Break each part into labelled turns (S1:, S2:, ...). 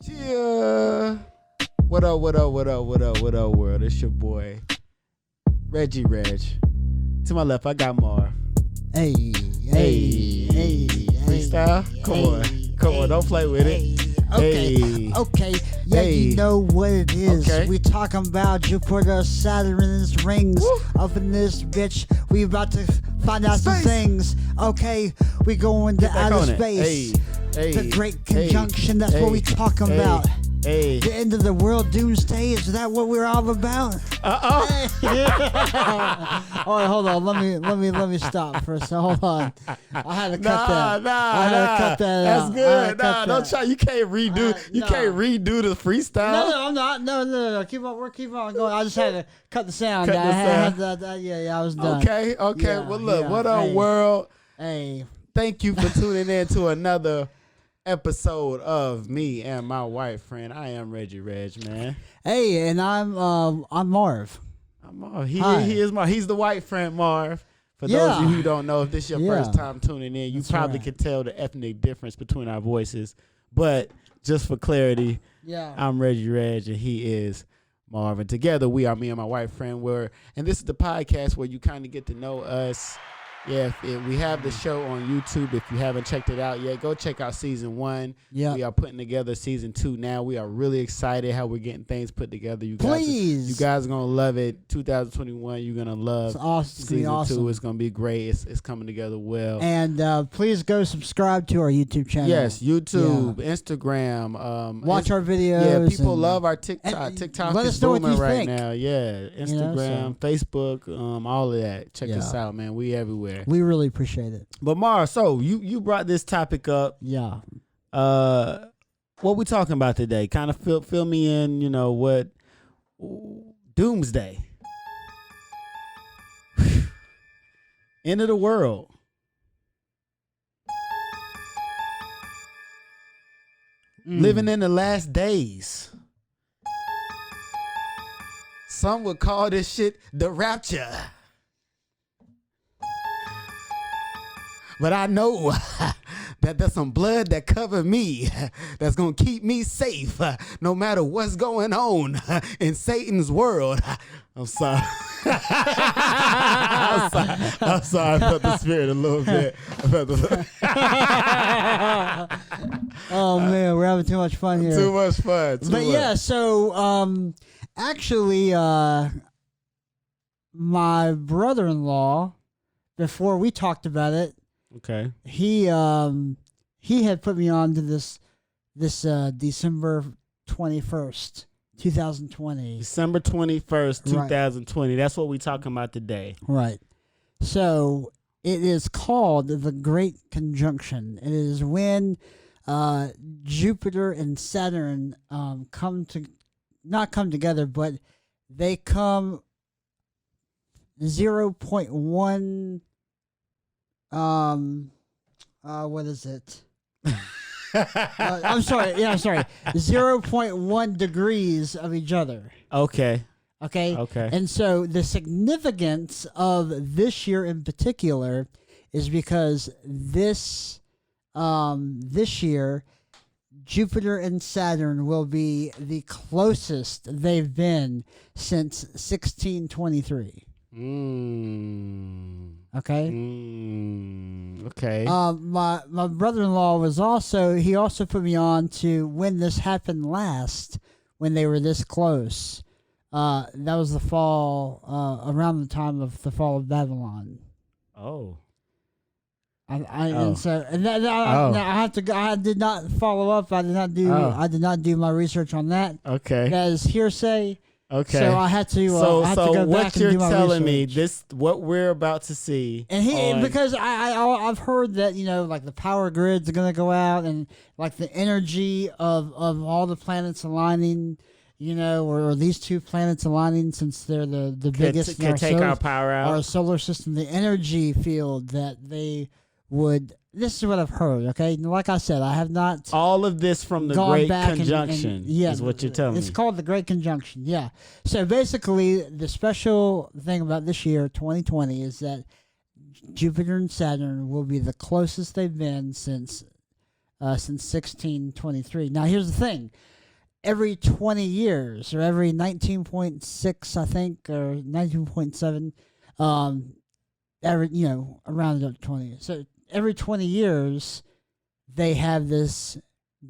S1: Yeah. What up, world? It's your boy, Reggie Reg. To my left, I got Marv.
S2: Hey.
S1: Freestyle? Come on, don't play with it.
S2: Okay. Yeah, you know what it is.
S1: Okay.
S2: We talking about Jupiter, Saturn's rings.
S1: Woo.
S2: Up in this bitch, we about to find out some
S1: Space.
S2: things. Okay, we going to
S1: Get back
S2: outer
S1: on
S2: space.
S1: it.
S2: The Great Conjunction, that's what we talking about.
S1: Hey.
S2: The end of the world, Doomsday, is that what we're all about?
S1: Uh-oh.
S2: Oh, hold on. Let me stop for a second. Hold on. I had to cut that. I had to cut that
S1: That's
S2: out.
S1: good. Don't try. You can't redo. You
S2: no.
S1: can't redo the freestyle.
S2: No, I'm not. No. Keep on. We're keep on going. I just had to cut the sound.
S1: Cut the sound.
S2: I was done.
S1: Okay.
S2: Yeah,
S1: Well, look.
S2: yeah.
S1: What up,
S2: Hey.
S1: world?
S2: Hey.
S1: Thank you for tuning in to another episode of me and my white friend. I am Reggie Reg, man.
S2: Hey, and I'm Marv.
S1: I'm Marv.
S2: Hi.
S1: He is Marv. He's the white friend, Marv. For
S2: Yeah.
S1: those of you who don't know, if this is your
S2: Yeah.
S1: first time tuning in, you
S2: That's
S1: probably
S2: right.
S1: can tell the ethnic difference between our voices. But just for clarity,
S2: Yeah.
S1: I'm Reggie Reg and he is Marv. And together we are me and my white friend. And this is the podcast where you kind of get to know us. Yeah, we have the show on YouTube. If you haven't checked it out yet, go check out season 1.
S2: Yeah.
S1: We are putting together season 2 now. We are really excited how we're getting things put together. You
S2: Please.
S1: guys are gonna love it. 2021, you're gonna love
S2: It's awesome. It's gonna be
S1: season 2.
S2: awesome.
S1: It's gonna be great. It's coming together well.
S2: And please go subscribe to our YouTube channel.
S1: Yes, YouTube, Instagram.
S2: Watch our videos.
S1: Yeah, people
S2: and
S1: love our TikTok.
S2: and
S1: TikTok
S2: let
S1: is
S2: us know what
S1: booming
S2: you
S1: right
S2: think.
S1: now. Yeah, Instagram, Facebook, all of that. Check us
S2: Yeah.
S1: out, man. We everywhere.
S2: We really appreciate it.
S1: But Mar, so you brought this topic up.
S2: Yeah.
S1: What we talking about today? Kind of fill me in. You know what? Doomsday. End of the world. Living in the last days. Some would call this shit the rapture. But I know that there's some blood that cover me that's going to keep me safe no matter what's going on in Satan's world. I'm sorry. I'm sorry. I felt the spirit a little bit.
S2: Oh man, we're having too much fun here.
S1: Too much fun.
S2: Yeah, so actually my brother-in-law, before we talked about it,
S1: Okay.
S2: he had put me on to this December 21st, 2020.
S1: December 21st,
S2: Right.
S1: 2020. That's what we talking about today.
S2: Right. So it is called the Great Conjunction. It is when Jupiter and Saturn not come together, but they come 0.1. What is it? I'm sorry. 0.1 degrees of each other.
S1: Okay.
S2: Okay. And so the significance of this year in particular is because this year Jupiter and Saturn will be the closest they've been since 1623. Okay.
S1: Okay.
S2: My brother-in-law was he also put me on to when this happened last, when they were this close. That was the fall, around the time of the fall of Babylon.
S1: Oh.
S2: And so I have to go. I did not follow up. I did not do my research on that.
S1: Okay.
S2: That is hearsay.
S1: Okay.
S2: So I had to.
S1: So
S2: I had to go back
S1: what
S2: and
S1: you're
S2: do my
S1: telling
S2: research.
S1: me, what we're about to see,
S2: And because I've heard that like the power grids are gonna go out, and like the energy of all the planets aligning, or these two planets aligning, since they're the biggest in
S1: could take our power out.
S2: our solar system, the energy field that they would. This is what I've heard. Okay, like I said, I have not.
S1: All of this from the
S2: gone
S1: Great
S2: back
S1: Conjunction is what you're telling me.
S2: It's called the Great Conjunction, yeah. So basically, the special thing about this year, 2020, is that Jupiter and Saturn will be the closest they've been since since 1623. Now, here's the thing. Every 20 years, or every 19.6, I think, or 19.7, around up 20. So every 20 years, they have this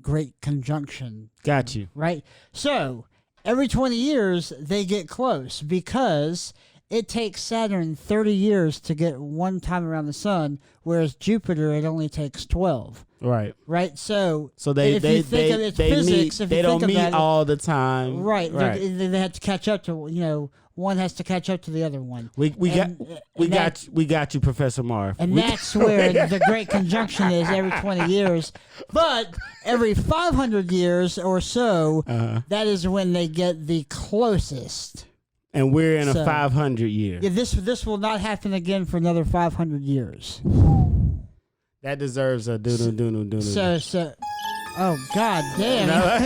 S2: great conjunction.
S1: Got you.
S2: Right? So every 20 years, they get close because it takes Saturn 30 years to get one time around the sun, whereas Jupiter, it only takes 12.
S1: Right.
S2: Right. So
S1: they
S2: physics,
S1: meet, they don't meet all the time.
S2: Right. They have to catch up to one has to catch up to the other one.
S1: We got you, Professor Marv.
S2: And that's where the great conjunction is every 20 years. But every 500 years or so, that is when they get the closest.
S1: And we're in a 500 year.
S2: Yeah, this will not happen again for another 500 years.
S1: That deserves a doo-doo.
S2: So, oh, God damn.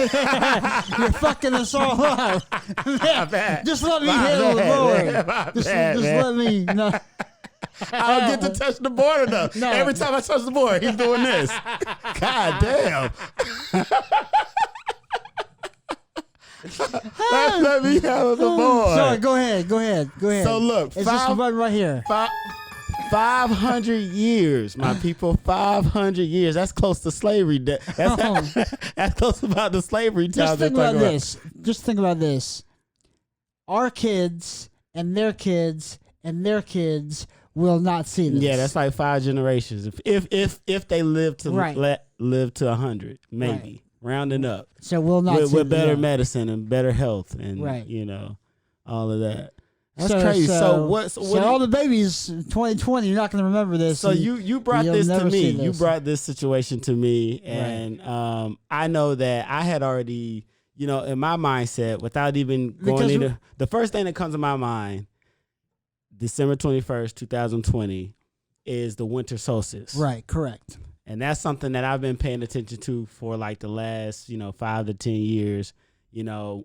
S2: You're fucking us all up. Man, just let me hit the board. Just let me. No.
S1: I don't get to touch the board enough. No. Every time I touch the board, he's doing this. God damn. Let me handle the board.
S2: Sorry, go ahead.
S1: So look,
S2: it's just one right here.
S1: 500 years, my people. 500 years. That's close to slavery. That's close about the slavery time.
S2: Just think about this. Our kids and their kids and their kids will not see this.
S1: Yeah, that's like 5 generations. If they live to live to 100, maybe rounding up.
S2: So we'll not see
S1: with better medicine and better health and all of that. That's crazy. So
S2: all the babies 2020, you're not going to remember this.
S1: So you brought this to me. You brought this situation to me, and I know that I had already, in my mindset, without even going into the first thing that comes to my mind, December 21st, 2020, is the winter solstice.
S2: Right. Correct.
S1: And that's something that I've been paying attention to for like the last, 5 to 10 years.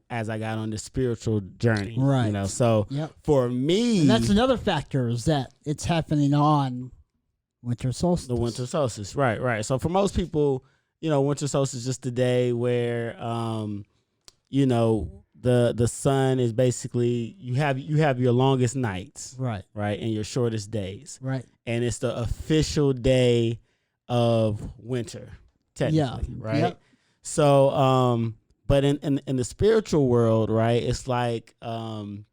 S1: As I got on this spiritual journey,
S2: right?
S1: So for me,
S2: and that's another factor is that it's happening on winter solstice.
S1: The winter solstice, right. So for most people, winter solstice is just the day where, the sun is basically you have your longest nights, right, and your shortest days,
S2: right,
S1: and it's the official day of winter, technically, right. Yep. So, but in the spiritual world, right, it's like the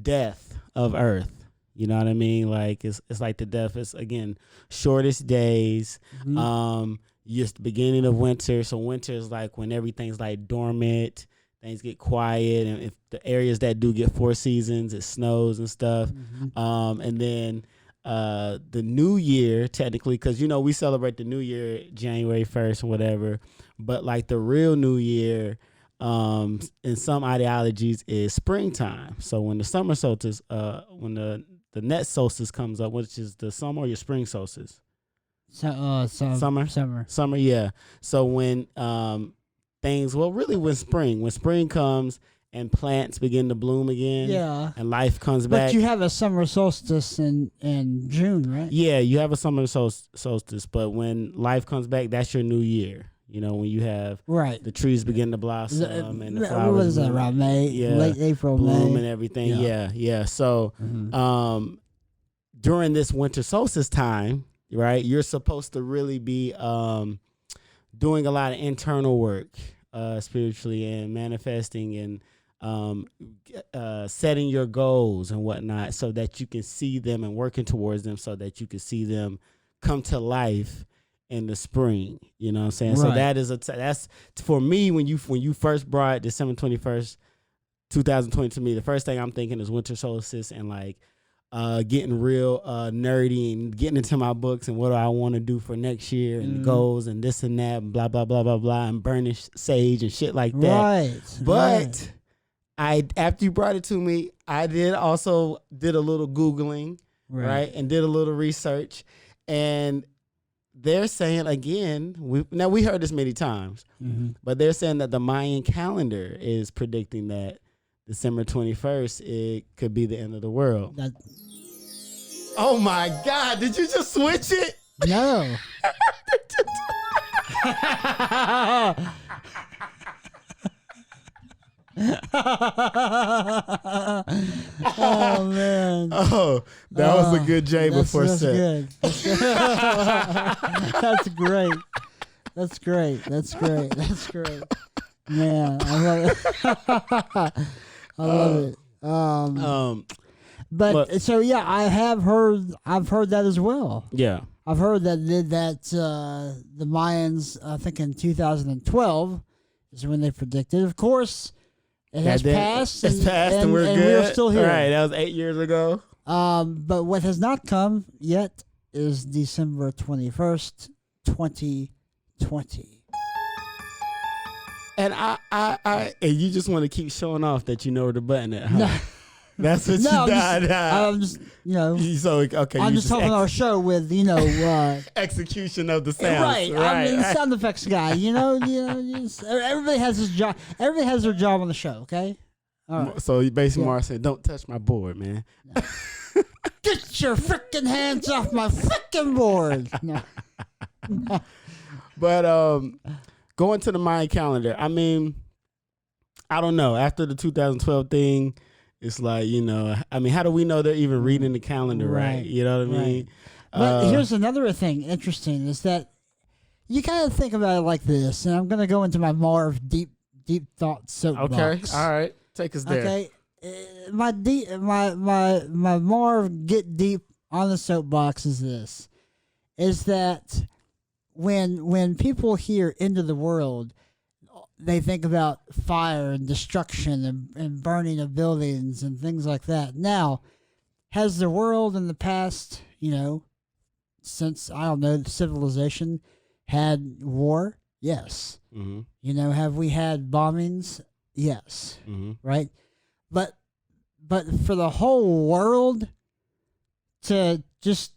S1: death of Earth. You know what I mean? Like it's like the death. It's again shortest days. Mm-hmm. Just the beginning of winter. So winter is like when everything's like dormant, things get quiet, and if the areas that do get 4 seasons, it snows and stuff. Mm-hmm. And then the new year, technically, because we celebrate the new year January 1st or whatever. But like the real New Year, in some ideologies, is springtime. So when the summer solstice, when the net solstice comes up, which is the summer or your spring solstice? Summer, yeah. So when when spring comes and plants begin to bloom again, and life comes back.
S2: But you have a summer solstice in June, right?
S1: Yeah, you have a summer solstice, but when life comes back, that's your new year. When you have the trees begin to blossom and the flowers.
S2: What is that, around May? Late April,
S1: bloom
S2: May.
S1: And everything. Yeah. So during this winter solstice time, right, you're supposed to really be doing a lot of internal work spiritually and manifesting and setting your goals and whatnot so that you can see them and working towards them so that you can see them come to life in the spring. You know what I'm saying? Right. So that is that's for me when you first brought December 21st, 2020 to me, the first thing I'm thinking is winter solstice and like getting real nerdy and getting into my books and what do I want to do for next year and goals and this and that and blah blah blah blah blah and burnish sage and shit like that.
S2: Right.
S1: But after you brought it to me, I did a little Googling, right, and did a little research, and they're saying again, we heard this many times, but they're saying that the Mayan calendar is predicting that December 21st, it could be the end of the world. Oh my God, did you just switch it?
S2: No. Oh man!
S1: Oh, that was a good J before
S2: that's
S1: set.
S2: Good. That's great. That's great. That's great. That's great. Man, I love it. I love it. But so yeah, I've heard that as well.
S1: Yeah.
S2: I've heard that the Mayans, I think in 2012 is when they predicted. Of course, it has passed.
S1: It's passed, and we're good.
S2: We're still here.
S1: Right, that was 8 years ago.
S2: But what has not come yet is December 21st, 2020.
S1: And and you just want to keep showing off that you know where the button at, huh? No. That's what you did.
S2: I'm just,
S1: So okay.
S2: I'm just helping our show with,
S1: execution of the sounds.
S2: Right. I'm the sound effects guy. Everybody has his job. Everybody has their job on the show. Okay. All right.
S1: So basically, Mars said, "Don't touch my board, man."
S2: No. Get your freaking hands off my freaking board. No.
S1: But going to the Mayan calendar, I mean, I don't know. After the 2012 thing, it's like, how do we know they're even reading the calendar right? You know what I mean?
S2: But here's another thing interesting is that you kind of think about it like this, and I'm going to go into my Marv deep thought soapbox.
S1: Okay, all right. Take us there.
S2: Okay. My Marv get deep on the soapbox is this, is that when people hear end of the world, they think about fire and destruction and burning of buildings and things like that. Now, has the world in the past, since, I don't know, the civilization had war? Yes.
S1: Mm-hmm.
S2: Have we had bombings? Yes.
S1: Mm-hmm.
S2: Right? But for the whole world to just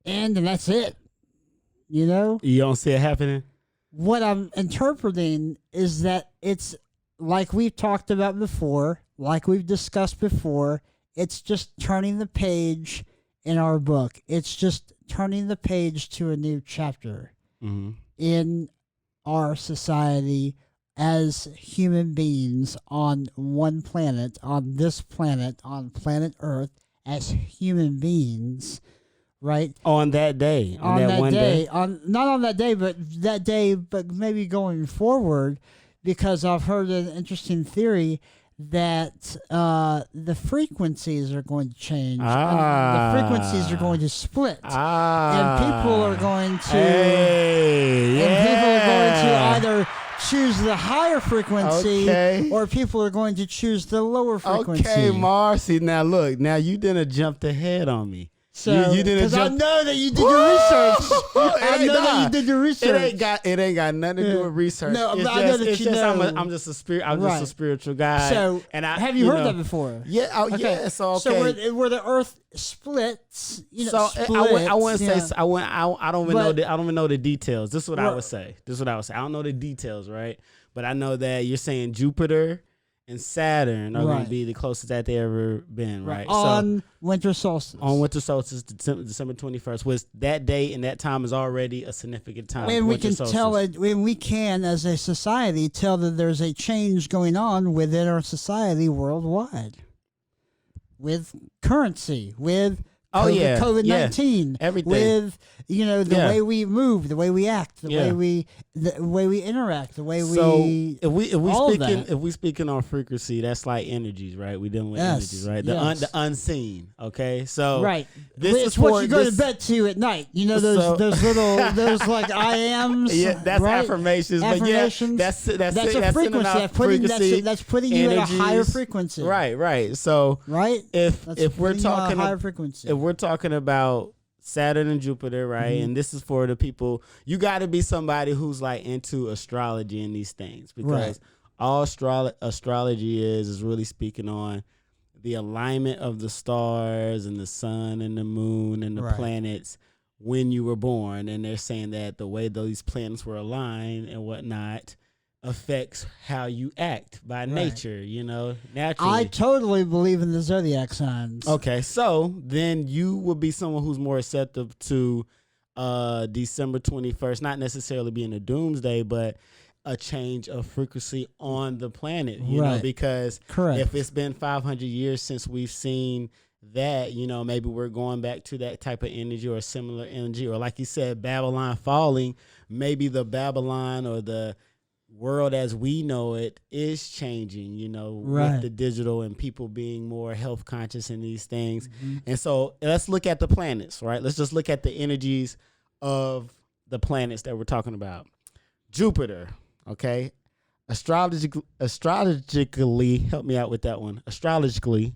S2: end and that's it,
S1: You don't see it happening?
S2: What I'm interpreting is that it's like we've talked about before, like we've discussed before, it's just turning the page in our book. It's just turning the page to a new chapter in our society as human beings on one planet, on this planet, on planet Earth, as human beings. Right
S1: on that day, on that one day,
S2: not on that day, but that day, but maybe going forward, because I've heard an interesting theory that the frequencies are going to change. The frequencies are going to split, and people are going to, either choose the higher frequency, or people are going to choose the lower frequency.
S1: Okay, Marcy. Now look, you didn't jump ahead on me.
S2: So, because I know that you did your research. I know that you did your research.
S1: It ain't got nothing to do with research.
S2: No, but I know that you know.
S1: I'm just a spiritual guy.
S2: So, have you heard that before?
S1: Yeah.
S2: Okay.
S1: Yeah. So okay.
S2: So where the Earth splits,
S1: I wouldn't say. I don't even know the details. This is what I would say. I don't know the details, right? But I know that you're saying Jupiter and Saturn are going to be the closest that they ever been, right?
S2: On winter solstice.
S1: On winter solstice, December 21st, was that day and that time is already a significant time.
S2: And we can tell it, when we can, as a society, tell that there's a change going on within our society worldwide. With currency, with COVID-19,
S1: everything.
S2: With the way we move, the way we act, the way we interact, the way we.
S1: If we speaking on frequency, that's like energies, right? We dealing with energies, right? The unseen. Okay, so
S2: this is what you go to bed to at night. Those little like I ams.
S1: Yeah, that's affirmations. But that's a
S2: frequency. That's putting you at a higher frequency.
S1: Right. So if we're talking
S2: higher frequency,
S1: if we're talking about Saturn and Jupiter, right? And this is for the people. You got to be somebody who's like into astrology and these things, because all astrology is really speaking on the alignment of the stars and the sun and the moon and the planets when you were born. And they're saying that the way those planets were aligned and whatnot affects how you act by nature, naturally.
S2: I totally believe in the zodiac signs.
S1: Okay, so then you would be someone who's more receptive to December 21st not necessarily being a doomsday, but a change of frequency on the planet, you know, because
S2: Correct.
S1: if it's been 500 years since we've seen that, you know, maybe we're going back to that type of energy or a similar energy, or like you said, Babylon falling, maybe the Babylon or the world as we know it is changing, you know, with the digital and people being more health conscious in these things. And so let's look at the planets, right? Let's just look at the energies of the planets that we're talking about. Jupiter, okay? Astrologically, help me out with that one. Astrologically.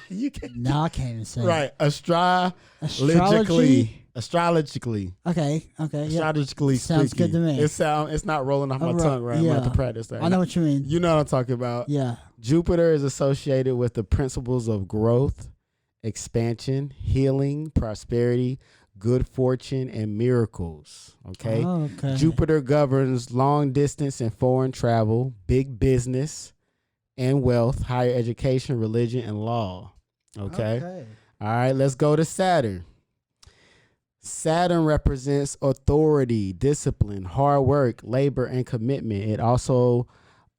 S1: You can't.
S2: No, I can't even say.
S1: Right. Astrologically.
S2: Okay.
S1: Astrologically
S2: sounds
S1: speaking.
S2: good to me.
S1: It's not rolling off my tongue, right? I'm going to have to practice that.
S2: I know what you mean.
S1: You know what I'm talking about.
S2: Yeah.
S1: Jupiter is associated with the principles of growth, expansion, healing, prosperity, good fortune, and miracles. Okay?
S2: Oh, okay.
S1: Jupiter governs long distance and foreign travel, big business and wealth, higher education, religion, and law. Okay. All right, let's go to Saturn. Saturn represents authority, discipline, hard work, labor, and commitment. It also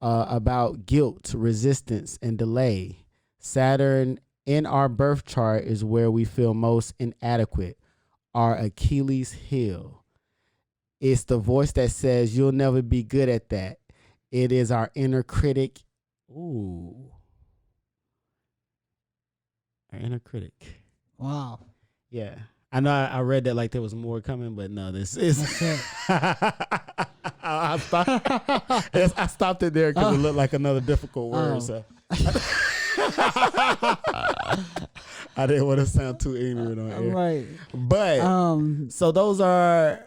S1: about guilt, resistance, and delay. Saturn in our birth chart is where we feel most inadequate, our Achilles heel. It's the voice that says you'll never be good at that. It is our inner critic. Ooh. Our inner critic.
S2: Wow.
S1: Yeah. I know I read that like there was more coming, but no, this is. I stopped it there because it looked like another difficult word. So. I didn't want to sound too ignorant on air.
S2: Right.
S1: But so those are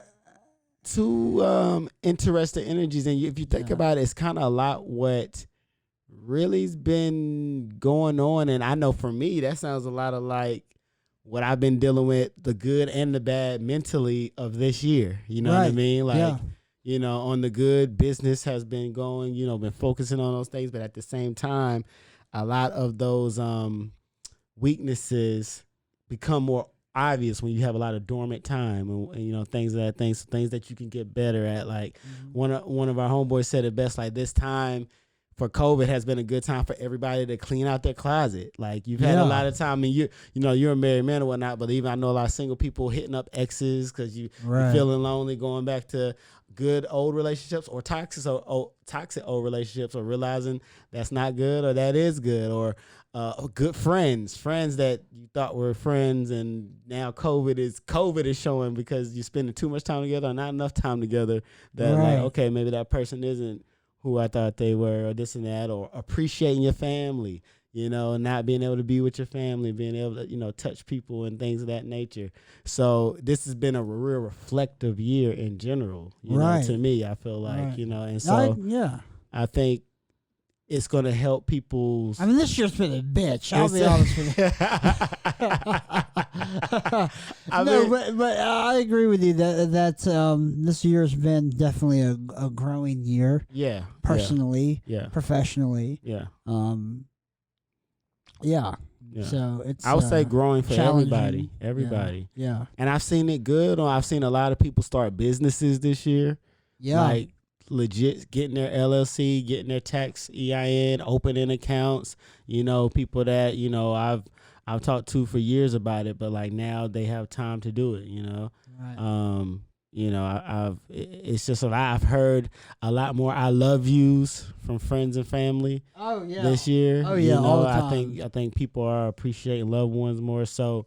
S1: two interesting energies, and if you think about it, it's kind of a lot what really's been going on. And I know for me, that sounds a lot of like what I've been dealing with, the good and the bad mentally of this year. You know what I mean? Like, you know, on the good, business has been going, you know, been focusing on those things. But at the same time, a lot of those weaknesses become more obvious when you have a lot of dormant time and you know, things that you can get better at. Like one of our homeboys said it best, like this time for COVID has been a good time for everybody to clean out their closet. Like you've had a lot of time, and you know, you're a married man or whatnot, but even I know a lot of single people hitting up exes because you're feeling lonely, going back to good old relationships or toxic old relationships, or realizing that's not good or that is good, or good friends that you thought were friends, and now COVID is showing because you're spending too much time together or not enough time together that like, okay, maybe that person isn't who I thought they were, or this and that, or appreciating your family, you know, and not being able to be with your family, being able to, you know, touch people and things of that nature. So this has been a real reflective year in general, you know, to me, I feel like, you know, and so I think it's going to help people's.
S2: I mean, this year's been a bitch. I'll be honest with you. But I agree with you that this year's been definitely a growing year. Yeah. Personally. Yeah. Professionally.
S1: Yeah.
S2: Yeah. So it's.
S1: I would say growing for everybody.
S2: Yeah.
S1: And I've seen it good. Or I've seen a lot of people start businesses this year. Yeah. Like legit getting their LLC, getting their tax EIN, opening accounts. You know, people that, you know, I've talked to for years about it, but like now they have time to do it, you know. Right. You know, it's just a lot. I've heard a lot more I love yous from friends and family. Oh yeah. This year. Oh yeah. You know, all the time. I think people are appreciating loved ones more. So,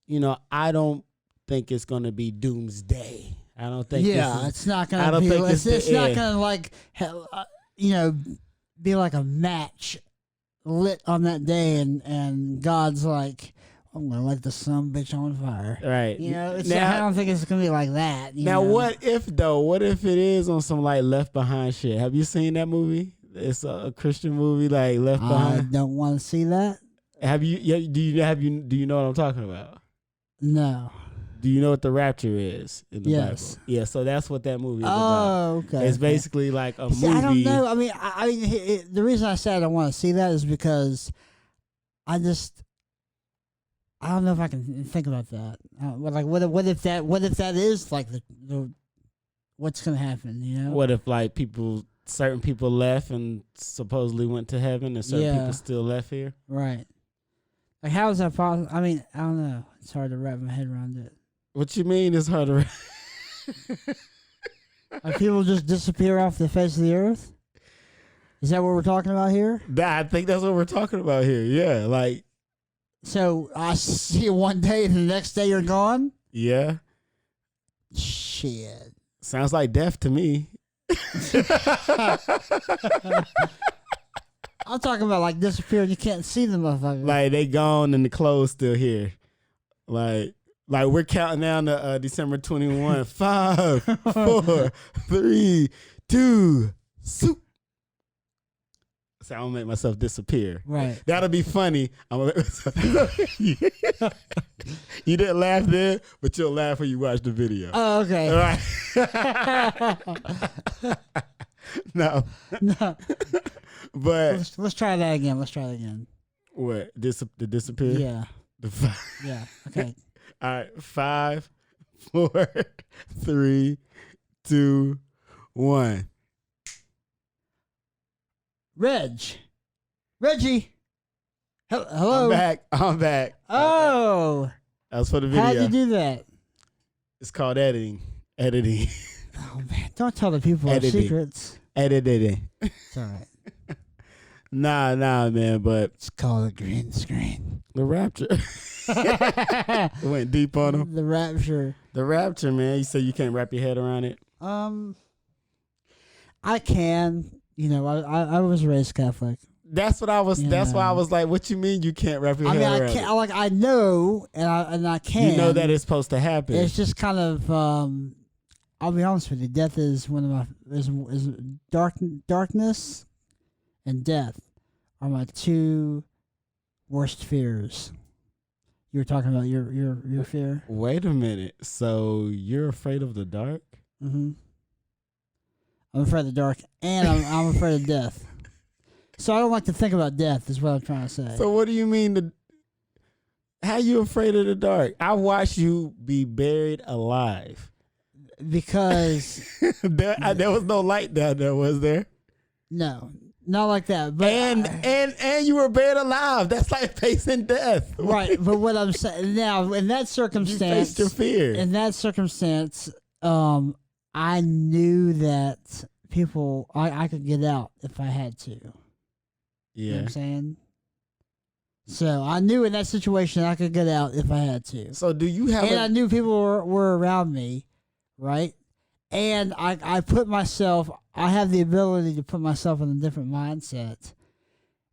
S1: you know, I don't think it's gonna be doomsday. I don't think.
S2: Yeah, it's not gonna be. It's not gonna like, you know, be like a match lit on that day, and God's like, I'm gonna light the son bitch on fire. Right. You know, I don't think it's gonna be like that.
S1: Now, what if though? What if it is on some like Left Behind shit? Have you seen that movie? It's a Christian movie, like Left Behind.
S2: I don't want to see that.
S1: Have you? Yeah. Do you know what I'm talking about?
S2: No.
S1: Do you know what the rapture is in the Bible? Yeah, so that's what that movie is about. Oh, okay. It's basically like a movie.
S2: I don't know. I mean, the reason I said I don't want to see that is because I just I don't know if I can think about that. What if that is like the what's gonna happen? You know.
S1: What if like certain people left and supposedly went to heaven, and certain people still left here?
S2: Right. Like, how is that possible? I mean, I don't know. It's hard to wrap my head around it.
S1: What you mean it's hard to?
S2: Like, people just disappear off the face of the earth? Is that what we're talking about here?
S1: I think that's what we're talking about here. Yeah, like.
S2: So I see you one day, and the next day you're gone.
S1: Yeah.
S2: Shit.
S1: Sounds like death to me.
S2: I'm talking about like disappearing. You can't see the motherfucker.
S1: Like they gone and the clothes still here. Like we're counting down to December 21. 5, 4, 3, 2, soup. So I'm gonna make myself disappear.
S2: Right.
S1: That'll be funny. I'm gonna make myself You didn't laugh then, but you'll laugh when you watch the video.
S2: Oh, okay.
S1: All right. No. But
S2: let's try that again.
S1: What? The disappear?
S2: Yeah.
S1: The
S2: yeah. Okay.
S1: All right. 5, 4, 3, 2, 1.
S2: Reggie. Hello.
S1: I'm back.
S2: Oh.
S1: That was for the video.
S2: How'd you do that?
S1: It's called editing.
S2: Oh man! Don't tell the people our secrets.
S1: Editing.
S2: It's all right.
S1: Nah, man. But
S2: it's called a green screen.
S1: The Rapture. Went deep on them.
S2: The Rapture,
S1: man. You say you can't wrap your head around it.
S2: I can. You know, I was raised Catholic.
S1: That's what I was. That's why I was like, "What you mean you can't wrap your head around it?"
S2: I know, and I can.
S1: You know that it's supposed to happen.
S2: It's just kind of. I'll be honest with you. Death is one of my is darkness, and death are my two worst fears. You were talking about your fear.
S1: Wait a minute. So you're afraid of the dark?
S2: Mm-hmm. I'm afraid of the dark, and I'm afraid of death. So I don't like to think about death, is what I'm trying to say.
S1: So what do you mean? How you afraid of the dark? I watched you be buried alive.
S2: Because
S1: there was no light down there, was there?
S2: No, not like that. But
S1: and you were buried alive. That's like facing death,
S2: right? But what I'm saying now, in that circumstance,
S1: you faced your fear.
S2: In that circumstance, I knew that I could get out if I had to.
S1: Yeah.
S2: You know what I'm saying? So I knew in that situation I could get out if I had to.
S1: So do you have?
S2: And I knew people were around me, right? And I put myself. I have the ability to put myself in a different mindset.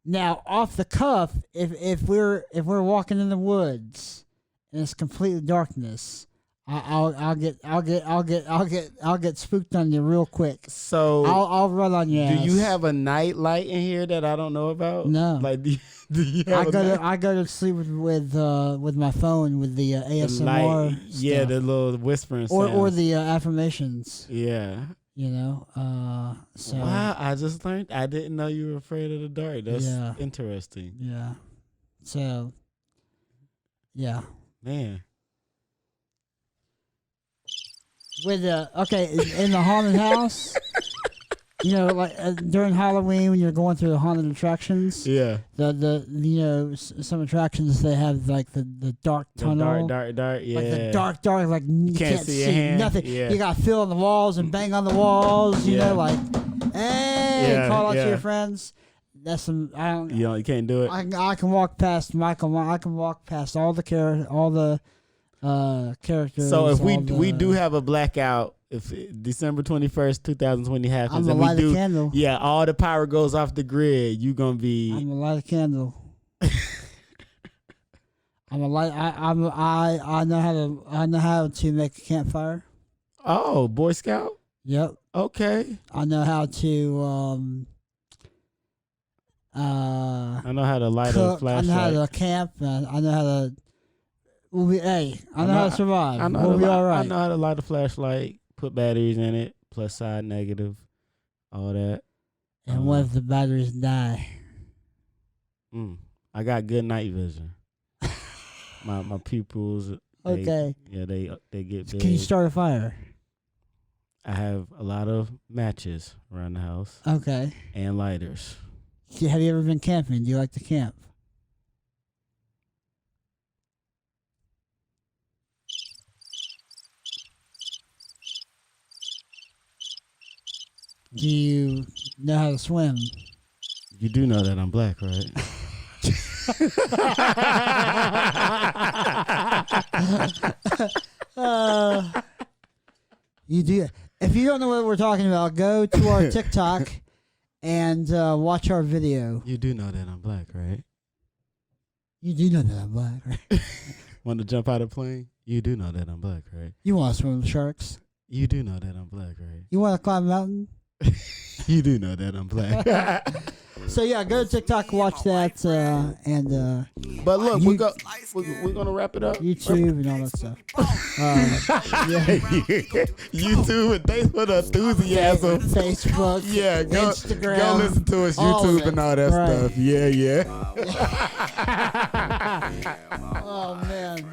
S2: Now, off the cuff, if we're walking in the woods and it's completely darkness, I'll get spooked on you real quick.
S1: So
S2: I'll run on your ass.
S1: Do you have a night light in here that I don't know about?
S2: No.
S1: Like do you have
S2: I go to sleep with my phone with the ASMR.
S1: The the little whispering sounds.
S2: or the affirmations.
S1: Yeah.
S2: You know. So
S1: wow, I just learned. I didn't know you were afraid of the dark. That's interesting.
S2: Yeah. So. Yeah.
S1: Man.
S2: With in the haunted house, you know, like during Halloween when you're going through the haunted attractions.
S1: Yeah.
S2: Some attractions they have like the dark tunnel.
S1: Dark. Yeah.
S2: Like the dark, like you can't see nothing.
S1: Yeah.
S2: You got to feel on the walls and bang on the walls. You know, like hey, call out to your friends. That's some. I don't.
S1: You can't do it.
S2: I can walk past Michael. I can walk past all the characters.
S1: So if we do have a blackout, if December 21st, 2020 happens,
S2: I'm gonna light a candle.
S1: Yeah, all the power goes off the grid. You gonna be.
S2: I'm gonna light a candle. I'm gonna light. I know how to make a campfire.
S1: Oh, Boy Scout.
S2: Yep.
S1: Okay.
S2: I know how to
S1: I know how to light
S2: cook.
S1: a flashlight.
S2: I know how to camp. I know how to. I know how to survive. We'll be all right.
S1: I know how to light a flashlight, put batteries in it, plus side, negative, all that.
S2: And what if the batteries die?
S1: I got good night vision. my pupils.
S2: Okay.
S1: They get big.
S2: Can you start a fire?
S1: I have a lot of matches around the house.
S2: Okay.
S1: And lighters.
S2: Have you ever been camping? Do you like to camp? Do you know how to swim?
S1: You do know that I'm black, right?
S2: You do. If you don't know what we're talking about, go to our TikTok and watch our video.
S1: You do know that I'm black, right?
S2: You do know that I'm black, right?
S1: Want to jump out of a plane? You do know that I'm black, right?
S2: You want to swim with sharks?
S1: You do know that I'm black, right?
S2: You want to climb a mountain?
S1: You do know that I'm black.
S2: So yeah, go to TikTok, watch that, and
S1: but look, we're gonna wrap it up.
S2: YouTube and all that stuff.
S1: YouTube, and thanks for the enthusiasm.
S2: Facebook, Instagram,
S1: go listen to us, YouTube and all that stuff. Yeah.
S2: Oh man.